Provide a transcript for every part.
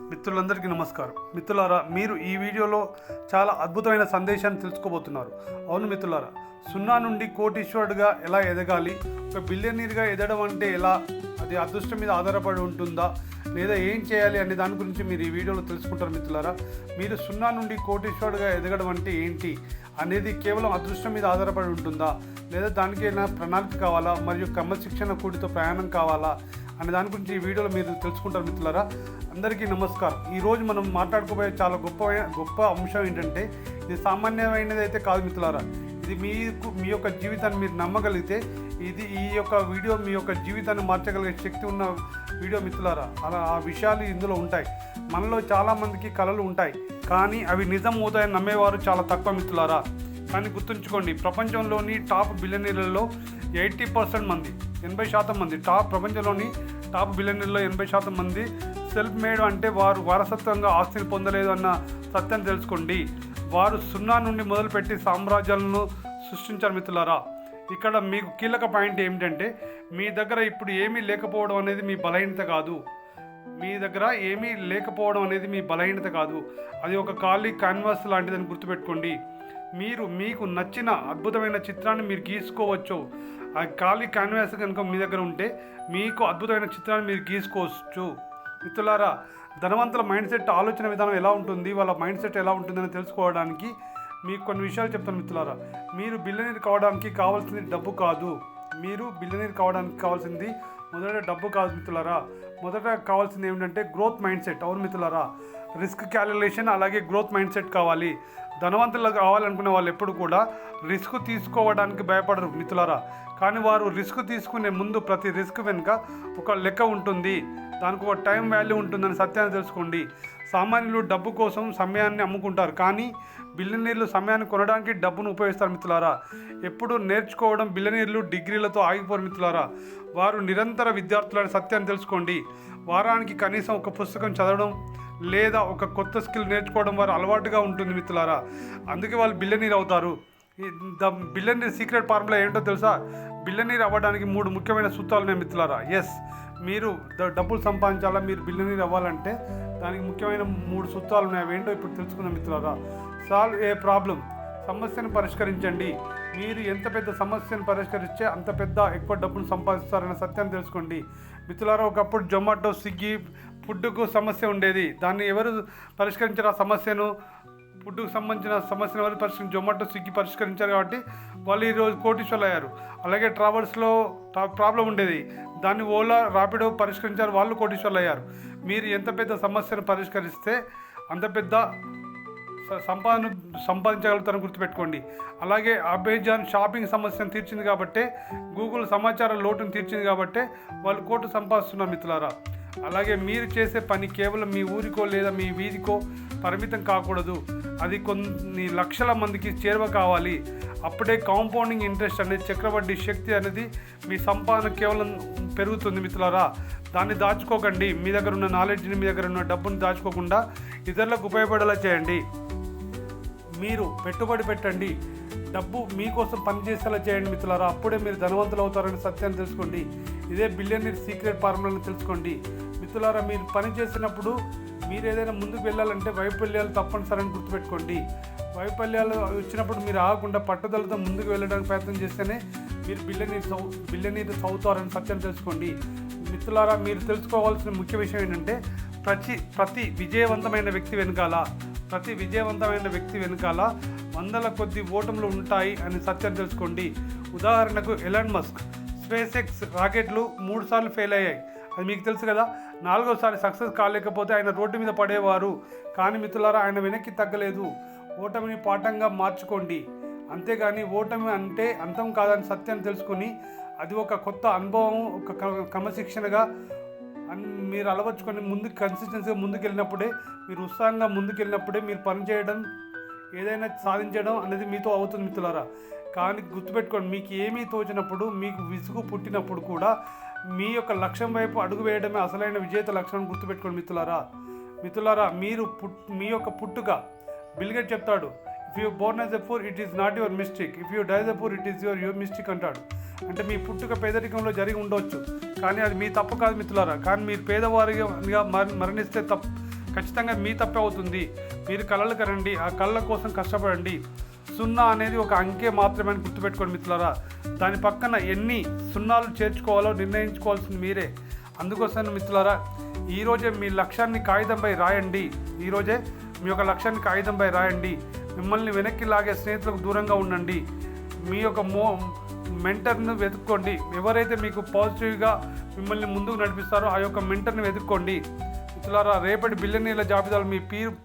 మిత్రులందరికీ నమస్కారం. మిత్రులారా, మీరు ఈ వీడియోలో చాలా అద్భుతమైన సందేశాన్ని తెలుసుకోబోతున్నారు. అవును మిత్రులారా, 0 నుండి కోటీశ్వరుడిగా ఎలా ఎదగాలి, ఒక బిలియనీర్గా ఎదగడం అంటే ఎలా, అది అదృష్టం మీద ఆధారపడి ఉంటుందా లేదా ఏం చేయాలి అనే దాని గురించి మీరు ఈ వీడియోలో తెలుసుకుంటారు. మిత్రులారా, మీరు 0 నుండి కోటీశ్వరుడిగా ఎదగడం అంటే ఏంటి అనేది కేవలం అదృష్టం మీద ఆధారపడి ఉంటుందా లేదా దానికి ఏమైనా ప్రణాళిక కావాలా మరియు క్రమశిక్షణ కూడితో ప్రయాణం కావాలా అనే దాని గురించి ఈ వీడియోలో మీరు తెలుసుకుంటారు. మిత్రులారా, అందరికీ నమస్కారం. ఈరోజు మనం మాట్లాడుకోబోయే చాలా గొప్ప అంశం ఏంటంటే, ఇది సామాన్యమైనది అయితే కాదు మిత్రులారా. ఇది మీ యొక్క జీవితాన్ని మీరు నమ్మగలిగితే ఈ యొక్క వీడియో మీ యొక్క జీవితాన్ని మార్చగలిగే శక్తి ఉన్న వీడియో మిత్రులారా. ఆ విషయాలు ఇందులో ఉంటాయి. మనలో చాలామందికి కళలు ఉంటాయి, కానీ అవి నిజం అవుతాయని నమ్మేవారు చాలా తక్కువ మిత్రులారా. కానీ గుర్తుంచుకోండి, ప్రపంచంలోని టాప్ బిలియనీర్లలో 80% మంది, 80% మంది ప్రపంచంలోని టాప్ బిలియనీర్లో 80% మంది సెల్ఫ్ మేడ్, అంటే వారు వారసత్వంగా ఆస్తిని పొందలేదు అన్న సత్యాన్ని తెలుసుకోండి. వారు 0 నుండి మొదలుపెట్టి సామ్రాజ్యాలను సృష్టించారు మిత్రులారా. ఇక్కడ మీకు కీలక పాయింట్ ఏమిటంటే, మీ దగ్గర ఇప్పుడు ఏమీ లేకపోవడం అనేది మీ బలహీనత కాదు. మీ దగ్గర ఏమీ లేకపోవడం అనేది మీ బలహీనత కాదు, అది ఒక ఖాళీ క్యాన్వాస్ లాంటిదని గుర్తుపెట్టుకోండి. మీకు నచ్చిన అద్భుతమైన చిత్రాన్ని మీరు గీసుకోవచ్చు. ఆ ఖాళీ క్యాన్వాస్ కనుక మీ దగ్గర ఉంటే మీకు అద్భుతమైన చిత్రాన్ని మీరు గీసుకోవచ్చు. మిత్రులారా, ధనవంతుల మైండ్ సెట్, ఆలోచన విధానం ఎలా ఉంటుంది, వాళ్ళ మైండ్ సెట్ ఎలా ఉంటుందని తెలుసుకోవడానికి మీకు కొన్ని విషయాలు చెప్తాను మిత్రులారా. మీరు బిలియనీర్ కావడానికి కావాల్సింది డబ్బు కాదు. మీరు బిలియనీర్ కావడానికి కావాల్సింది మొదట డబ్బు కాదు మిత్రులారా. మొదట కావాల్సింది ఏమిటంటే గ్రోత్ మైండ్ సెట్. అవును మిత్రులారా, రిస్క్ క్యాలిక్యులేషన్ అలాగే గ్రోత్ మైండ్ సెట్ కావాలి. ధనవంతులు కావాలనుకునే వాళ్ళు ఎప్పుడు కూడా రిస్క్ తీసుకోవడానికి భయపడరు మిత్రులారా. కానీ వారు రిస్క్ తీసుకునే ముందు ప్రతి రిస్క్ వెనుక ఒక లెక్క ఉంటుంది, దానికి ఒక టైం వాల్యూ ఉంటుందని సత్యాన్ని తెలుసుకోండి. సామాన్యులు డబ్బు కోసం సమయాన్ని అమ్ముకుంటారు, కానీ బిలియనీర్లు సమయాన్ని కొనడానికి డబ్బును ఉపయోగిస్తారు మిత్రులారా. ఎప్పుడు నేర్చుకోవడం బిలియనీర్లు డిగ్రీలతో ఆగిపోరు మిత్రులారా. వారు నిరంతర విద్యార్థులని సత్యాన్ని తెలుసుకోండి. వారానికి కనీసం ఒక పుస్తకం చదవడం లేదా ఒక కొత్త స్కిల్ నేర్చుకోవడం వారు అలవాటుగా ఉంటుంది మిత్రులారా. అందుకే వాళ్ళు బిలియనీర్ అవుతారు. ద బిలియనీర్ సీక్రెట్ ఫార్ములా ఏంటో తెలుసా? బిలియనీర్ అవ్వడానికి 3 ముఖ్యమైన సూత్రాలు ఉన్నాయి మిత్రులారా. మీరు డబ్బులు సంపాదించాలా, మీరు బిలియనీర్ అవ్వాలంటే దానికి ముఖ్యమైన 3 సూత్రాలు ఉన్నాయి. అవి ఏంటో ఇప్పుడు తెలుసుకుందాం మిత్రులారా. సాల్వ్ ఏ ప్రాబ్లం, సమస్యను పరిష్కరించండి. మీరు ఎంత పెద్ద సమస్యను పరిష్కరిస్తే అంత ఎక్కువ డబ్బును సంపాదిస్తారన్న సత్యాన్ని తెలుసుకోండి మిత్రులారా. ఒకప్పుడు జొమాటో, స్విగ్గీ ఫుడ్కు సమస్య ఉండేది. దాన్ని ఎవరు పరిష్కరించారు? ఆ సమస్యను, ఫుడ్కు సంబంధించిన సమస్యను ఎవరు పరిష్కరించి? జొమాటో, స్విగ్గీ పరిష్కరించారు కాబట్టి వాళ్ళు ఈరోజు కోటీశ్వరులు అయ్యారు. అలాగే ట్రావెల్స్లో ప్రాబ్లం ఉండేది, దాన్ని ఓలా, ర్యాపిడో పరిష్కరించారు, వాళ్ళు కోటీశ్వరులు అయ్యారు. మీరు ఎంత పెద్ద సమస్యను పరిష్కరిస్తే అంత పెద్ద సంపాదించగలుగుతారని గుర్తుపెట్టుకోండి. అలాగే అమెజాన్ షాపింగ్ సమస్యను తీర్చింది కాబట్టే, గూగుల్ సమాచార లోటును తీర్చింది కాబట్టే వాళ్ళు కోట్లు సంపాదిస్తున్నారు మిత్రులారా. అలాగే మీరు చేసే పని కేవలం మీ ఊరికో లేదా మీ వీధికో పరిమితం కాకూడదు, అది కొన్ని లక్షల మందికి చేరువ కావాలి. అప్పుడే కాంపౌండింగ్ ఇంట్రెస్ట్ అనేది, చక్రవడ్డీ శక్తి అనేది మీ సంపాదన కేవలం పెరుగుతుంది మిత్రులారా. దాన్ని దాచుకోకండి. మీ దగ్గర ఉన్న నాలెడ్జ్ని, మీ దగ్గర ఉన్న డబ్బుని దాచుకోకుండా ఇతరులకు ఉపయోగపడేలా చేయండి. మీరు పెట్టుబడి పెట్టండి, డబ్బు మీకోసం పనిచేసేలా చేయండి మిత్రులారా. అప్పుడే మీరు ధనవంతులు అవుతారని సత్యాన్ని తెలుసుకోండి. ఇదే బిలియనీర్ సీక్రెట్ ఫార్ములాని తెలుసుకోండి మిత్రులారా. మీరు పని చేసినప్పుడు మీరు ఏదైనా ముందుకు వెళ్ళాలంటే వైఫల్యాలు తప్పనిసరి అని గుర్తుపెట్టుకోండి. వైఫల్యాలు వచ్చినప్పుడు మీరు ఆగకుండా పట్టుదలతో ముందుకు వెళ్ళడానికి ప్రయత్నం చేస్తేనే మీరు బిలియనీర్ అవుతారని సత్యాన్ని తెలుసుకోండి మిత్రులారా. మీరు తెలుసుకోవాల్సిన ముఖ్య విషయం ఏంటంటే, ప్రతి విజయవంతమైన వ్యక్తి వెనుకాల వందల కొద్ది ఓటములు ఉంటాయి అని సత్యం తెలుసుకోండి. ఉదాహరణకు ఎలాన్ మస్క్ స్పేస్ ఎక్స్ రాకెట్లు 3 సార్లు ఫెయిల్ అయ్యాయి, అది మీకు తెలుసు కదా. 4వసారి సక్సెస్ కాలేకపోతే ఆయన రోడ్డు మీద పడేవారు, కానీ మిత్రులారా ఆయన వెనక్కి తగ్గలేదు. ఓటమిని పాఠంగా మార్చుకోండి, అంతేగాని ఓటమి అంటే అంతం కాదని సత్యాన్ని తెలుసుకుని అది ఒక కొత్త అనుభవం, ఒక క్రమశిక్షణగా మీరు అలవర్చుకొని కన్సిస్టెన్సీగా ముందుకెళ్ళినప్పుడే, మీరు ఉత్సాహంగా ముందుకెళ్ళినప్పుడే మీరు పనిచేయడం, ఏదైనా సాధించడం అనేది మీతో అవుతుంది మిత్రులారా. కానీ గుర్తుపెట్టుకోండి, మీకు ఏమీ తోచినప్పుడు, మీకు విసుగు పుట్టినప్పుడు కూడా మీ యొక్క లక్ష్యం వైపు అడుగు వేయడమే అసలైన విజేత లక్షణం గుర్తుపెట్టుకోండి మిత్రులారా. మీ యొక్క పుట్టుక, బిల్ గేట్స్ చెప్తాడు, if you born as a poor it is not your mistake, if you die as a poor it is your mistake అంటాడు. అంటే మీ పుట్టుక పేదరికంలో జరిగి ఉండవచ్చు, కానీ అది మీ తప్పు కాదు మిత్రులారా. కానీ మీరు పేదవారిగా మరణిస్తే ఖచ్చితంగా మీ తప్పే అవుతుంది. మీరు కళలు కనండి, ఆ కళల కోసం కష్టపడండి. 0 అనేది ఒక అంకె మాత్రమే అని గుర్తుపెట్టుకోండి మిత్రులారా. దాని పక్కన ఎన్ని సున్నాలు చేర్చుకోవాలో నిర్ణయించుకోవాల్సింది మీరే. అందుకోసం మిత్రులారా, ఈరోజే మీ లక్ష్యాన్ని కాగితంపై రాయండి. ఈరోజే మీ యొక్క లక్ష్యాన్ని కాగితంపై రాయండి. మిమ్మల్ని వెనక్కి లాగే స్నేహితులకు దూరంగా ఉండండి. మీ యొక్క మెంటర్ను వెతుక్కోండి. ఎవరైతే మీకు పాజిటివ్గా మిమ్మల్ని ముందుకు నడిపిస్తారో ఆ యొక్క మెంటర్ని వెతుక్కోండి. మిత్రులారా, రేపటి బిలియనీర్ల జాబితాలో మీ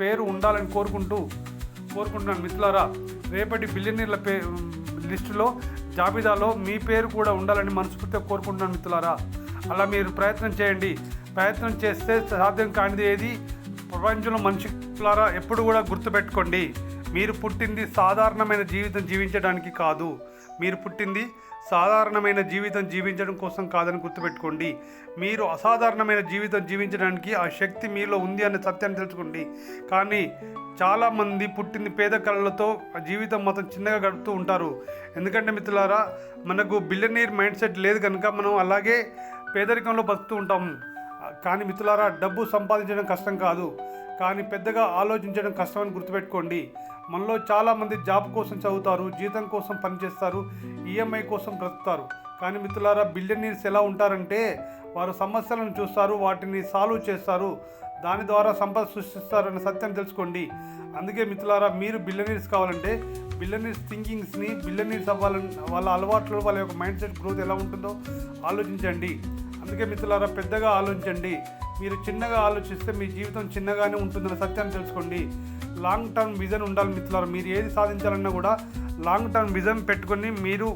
పేరు ఉండాలని కోరుకుంటున్నాను మిత్రులారా. రేపటి బిలియనీర్ల లిస్టులో జాబితాలో మీ పేరు కూడా ఉండాలని మనస్ఫూర్తిగా కోరుకుంటున్నాను మిత్రులారా. అలా మీరు ప్రయత్నం చేయండి. ప్రయత్నం చేస్తే సాధ్యం కానిది ఏది ప్రపంచంలో మనుషులారా. ఎప్పుడు కూడా గుర్తుపెట్టుకోండి, మీరు పుట్టింది సాధారణమైన జీవితం జీవించడానికి కాదు. మీరు పుట్టింది సాధారణమైన జీవితం జీవించడం కోసం కాదని గుర్తుపెట్టుకోండి. మీరు అసాధారణమైన జీవితం జీవించడానికి ఆ శక్తి మీలో ఉంది అనే సత్యాన్ని తెలుసుకోండి. కానీ చాలామంది పుట్టింది పేద కళలతో జీవితం మొత్తం చిన్నగా గడుపుతూ ఉంటారు. ఎందుకంటే మిత్రులారా, మనకు బిలియనీర్ మైండ్ సెట్ లేదు కనుక మనం అలాగే పేదరికంలో బతుకుతూ ఉంటాం. కానీ మిత్రులారా, డబ్బు సంపాదించడం కష్టం కాదు, కానీ పెద్దగా ఆలోచించడం కష్టమని గుర్తుపెట్టుకోండి. మనలో చాలామంది జాబ్ కోసం చదువుతారు, జీతం కోసం పనిచేస్తారు, ఈఎంఐ కోసం బ్రతుకుతారు. కానీ మిత్రులారా, బిలియనీర్స్ ఎలా ఉంటారంటే వారు సమస్యలను చూస్తారు, వాటిని సాల్వ్ చేస్తారు, దాని ద్వారా సంపద సృష్టిస్తారన్న సత్యం తెలుసుకోండి. అందుకే మిత్రులారా, మీరు బిలియనీర్స్ కావాలంటే బిలియనీర్స్ థింకింగ్స్ని, బిలియనీర్స్ అవ్వాలని వాళ్ళ అలవాట్లు, వాళ్ళ యొక్క మైండ్ సెట్ గ్రోత్ ఎలా ఉంటుందో ఆలోచించండి. అందుకే మిత్రులారా, పెద్దగా ఆలోచించండి. మీరు చిన్నగా ఆలోచిస్తే మీ జీవితం చిన్నగానే ఉంటుందన్న సత్యాన్ని తెలుసుకోండి. లాంగ్ టర్మ్ విజన్ ఉండాలి మిత్రులారా. మీరు ఏది సాధించాలన్నా కూడా లాంగ్ టర్మ్ విజన్ పెట్టుకొని మీరు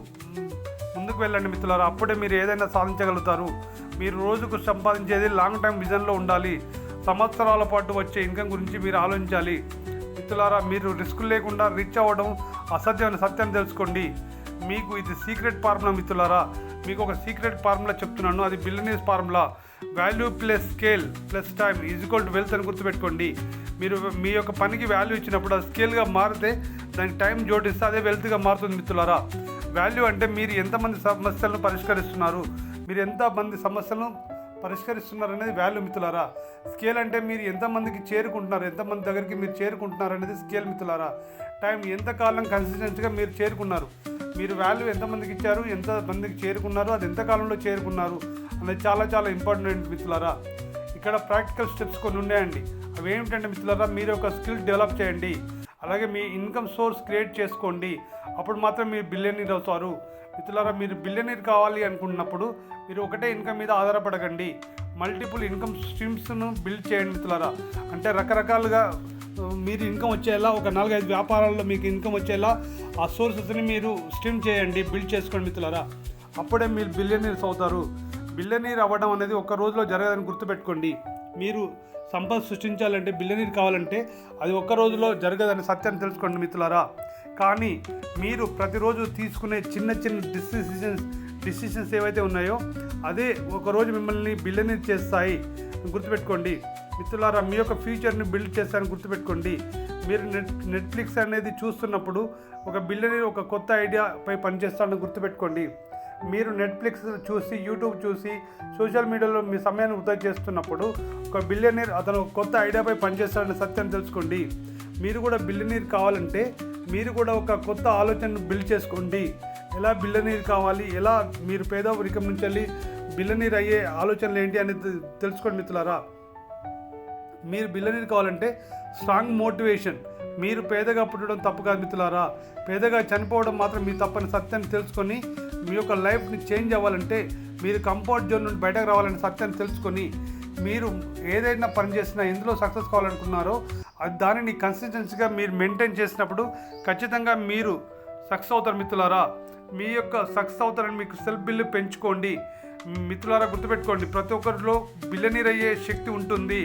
ముందుకు వెళ్ళండి మిత్రులారా. అప్పుడే మీరు ఏదైనా సాధించగలుగుతారు. మీరు రోజుకు సంపాదించేది లాంగ్ టర్మ్ విజన్లో ఉండాలి. సంవత్సరాల పాటు వచ్చే ఇన్కమ్ గురించి మీరు ఆలోచించాలి మిత్రులారా. మీరు రిస్క్ లేకుండా రీచ్ అవ్వడం అసాధ్యమైన సత్యాన్ని తెలుసుకోండి. మీకు ఇది సీక్రెట్ ఫార్ములా మిత్రులారా. మీకు ఒక సీక్రెట్ ఫార్ములా చెప్తున్నాను, అది billionaires formula. Value plus scale plus time is equal to wealth అని గుర్తుపెట్టుకోండి. మీరు మీ యొక్క పనికి వాల్యూ ఇచ్చినప్పుడు అది స్కేల్గా మారితే దానికి టైం జోడిస్తే అదే వెల్త్గా మారుతుంది మిత్రులారా. వాల్యూ అంటే మీరు ఎంతమంది సమస్యలను పరిష్కరిస్తున్నారు, మీరు ఎంతమంది సమస్యలను పరిష్కరిస్తున్నారు అనేది వాల్యూ మిత్రులారా. స్కేల్ అంటే మీరు ఎంతమందికి చేరుకుంటున్నారు, ఎంతమంది దగ్గరికి మీరు చేరుకుంటున్నారు అనేది స్కేల్ మిత్రులారా. టైం ఎంతకాలం కన్సిస్టెన్సీగా మీరు చేరుకున్నారు, మీరు వాల్యూ ఎంతమందికి ఇచ్చారు, ఎంతమందికి చేరుకున్నారు, అది ఎంతకాలంలో చేరుకున్నారు అనేది చాలా చాలా ఇంపార్టెంట్ మిత్రులారా. ఇక్కడ ప్రాక్టికల్ స్టెప్స్ కొన్ని ఉన్నాయండి. అవి ఏమిటంటే మిత్రులారా, మీరు ఒక స్కిల్ డెవలప్ చేయండి, అలాగే మీ ఇన్కమ్ సోర్స్ క్రియేట్ చేసుకోండి. అప్పుడు మాత్రం మీరు బిలియనీర్ అవుతారు మిత్రులారా. మీరు బిలియనీర్ కావాలి అనుకున్నప్పుడు మీరు ఒకటే ఇన్కమ్ మీద ఆధారపడకండి, మల్టిపుల్ ఇన్కమ్ స్ట్రీమ్స్ను బిల్డ్ చేయండి మిత్రులారా. అంటే రకరకాలుగా మీరు ఇన్కమ్ వచ్చేలా, ఒక 4-5 వ్యాపారాల్లో మీకు ఇన్కమ్ వచ్చేలా ఆ సోర్సెస్ని మీరు స్ట్రీమ్ చేయండి, బిల్డ్ చేసుకోండి మిత్రులారా. అప్పుడే మీరు బిలియనీర్స్ అవుతారు. బిలియనీర్ అవ్వడం అనేది ఒక రోజులో జరగదని గుర్తుపెట్టుకోండి. మీరు సంపద సృష్టించాలంటే, బిలియనీర్ కావాలంటే అది ఒక్క రోజులో జరగదని సత్యాన్ని తెలుసుకోండి మిత్రులారా. కానీ మీరు ప్రతిరోజు తీసుకునే చిన్న చిన్న డిసిషన్స్ ఏవైతే ఉన్నాయో అదే ఒకరోజు మిమ్మల్ని బిలియనీర్ చేస్తాయి గుర్తుపెట్టుకోండి మిత్రులారా. మీ యొక్క ఫ్యూచర్ని బిల్డ్ చేస్తారని గుర్తుపెట్టుకోండి. మీరు నెట్ఫ్లిక్స్ అనేది చూస్తున్నప్పుడు ఒక బిలియనీర్ ఒక కొత్త ఐడియాపై పనిచేస్తాడని గుర్తుపెట్టుకోండి. మీరు నెట్ఫ్లిక్స్ చూసి, యూట్యూబ్ చూసి, సోషల్ మీడియాలో మీ సమయాన్ని వృధా చేస్తున్నప్పుడు ఒక బిలియనీర్ అతను కొత్త ఐడియాపై పనిచేస్తాడని సత్యాన్ని తెలుసుకోండి. మీరు కూడా బిలియనీర్ కావాలంటే మీరు కూడా ఒక కొత్త ఆలోచనను బిల్డ్ చేసుకోండి. ఎలా బిలియనీర్ కావాలి, ఎలా మీరు పేదరికం నుంచి వెళ్ళి బిలియనీర్ అయ్యే ఆలోచనలు ఏంటి అనేది తెలుసుకోండి మిత్రులారా. మీరు బిలియనీర్ కావాలంటే స్ట్రాంగ్ మోటివేషన్. మీరు పేదగా పుట్టడం తప్పు కాదు మిత్రులారా, పేదగా చనిపోవడం మాత్రం మీ తప్పని సత్యాన్ని తెలుసుకొని మీ యొక్క లైఫ్ని చేంజ్ అవ్వాలంటే, మీరు కంఫర్ట్ జోన్ నుండి బయటకు రావాలని సత్యాన్ని తెలుసుకొని మీరు ఏదైనా పని చేసినా ఎందులో సక్సెస్ కావాలనుకున్నారో దానిని కన్సిస్టెన్సీగా మీరు మెయింటైన్ చేసినప్పుడు ఖచ్చితంగా మీరు సక్సెస్ అవుతారు మిత్రులారా. మీ యొక్క సక్సెస్ అవుతారని మీకు సెల్ఫ్ బిలీఫ్ పెంచుకోండి మిత్రులారా. గుర్తుపెట్టుకోండి, ప్రతి ఒక్కరిలో బిలియనీర్ అయ్యే శక్తి ఉంటుంది.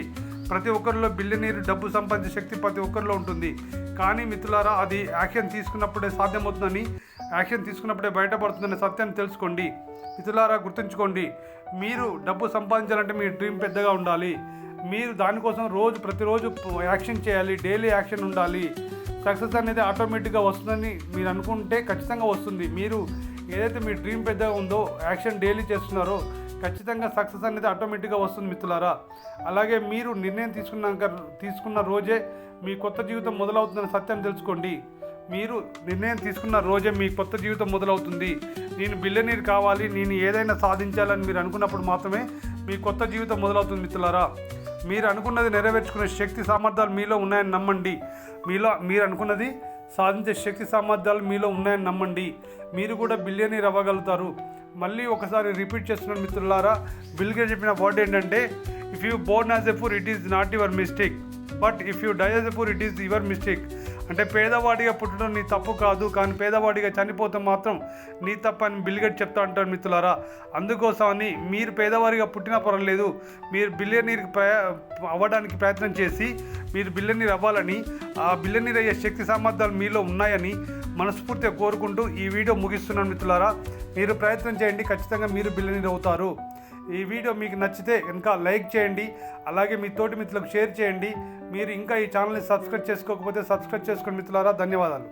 ప్రతి ఒక్కరిలో బిలియనీర్ డబ్బు సంపాదించే శక్తి ప్రతి ఒక్కరిలో ఉంటుంది. కానీ మిత్రులారా, అది యాక్షన్ తీసుకున్నప్పుడే సాధ్యమవుతుందని, యాక్షన్ తీసుకున్నప్పుడే బయటపడుతుందనే సత్యాన్ని తెలుసుకోండి మిత్రులారా. గుర్తుంచుకోండి, మీరు డబ్బు సంపాదించాలంటే మీ డ్రీమ్ పెద్దగా ఉండాలి. మీరు దానికోసం ప్రతిరోజు యాక్షన్ చేయాలి, డైలీ యాక్షన్ ఉండాలి. సక్సెస్ అనేది ఆటోమేటిక్గా వస్తుందని మీరు అనుకుంటే ఖచ్చితంగా వస్తుంది. మీరు ఏదైతే మీ డ్రీమ్ పెద్దగా ఉందో, యాక్షన్ డైలీ చేస్తున్నారో ఖచ్చితంగా సక్సెస్ అనేది ఆటోమేటిక్గా వస్తుంది మిత్రులారా. అలాగే మీరు నిర్ణయం తీసుకున్న రోజే మీ కొత్త జీవితం మొదలవుతుందనే సత్యాన్ని తెలుసుకోండి. మీరు నిర్ణయం తీసుకున్న రోజే మీ కొత్త జీవితం మొదలవుతుంది. నేను బిలియనీర్ కావాలి, నేను ఏదైనా సాధించాలని మీరు అనుకున్నప్పుడు మాత్రమే మీ కొత్త జీవితం మొదలవుతుంది మిత్రులారా. మీరు అనుకున్నది నెరవేర్చుకునే శక్తి సామర్థ్యాలు మీలో ఉన్నాయని నమ్మండి. మీరు అనుకున్నది సాధించే శక్తి సామర్థ్యాలు మీలో ఉన్నాయని నమ్మండి. మీరు కూడా బిలియనీర్ అవ్వగలుగుతారు. మళ్ళీ ఒకసారి రిపీట్ చేస్తున్నాను మిత్రులారా. బిల్ గేట్స్ చెప్పిన వర్డ్ ఏంటంటే, if you born as a poor it is not your mistake, but if you die as a poor it is your mistake. అంటే పేదవాడిగా పుట్టడం నీ తప్పు కాదు, కానీ పేదవాడిగా చనిపోతే మాత్రం నీ తప్పు అని బిల్ గేట్స్ చెప్తా అంటారు మిత్రులారా. అందుకోసమని మీరు పేదవాడిగా పుట్టినా పర్వాలేదు, మీరు బిలియనీర్ అవ్వడానికి ప్రయత్నం చేసి మీరు బిలియనీర్ అవ్వాలని, ఆ బిలియనీర్ అయ్యే శక్తి సామర్థ్యాలు మీలో ఉన్నాయని మనస్ఫూర్తిగా కోరుకుంటూ ఈ వీడియో ముగిస్తున్నాను మిత్రులారా. మీరు ప్రయత్నం చేయండి, ఖచ్చితంగా మీరు బిలియనీర్ అవుతారు. ఈ వీడియో మీకు నచ్చితే కనుక లైక్ చేయండి, అలాగే మీ తోటి మిత్రులకు షేర్ చేయండి. మీరు ఇంకా ఈ ఛానల్ని సబ్స్క్రైబ్ చేసుకోకపోతే సబ్స్క్రైబ్ చేసుకోండి మిత్రులారా. ధన్యవాదాలు.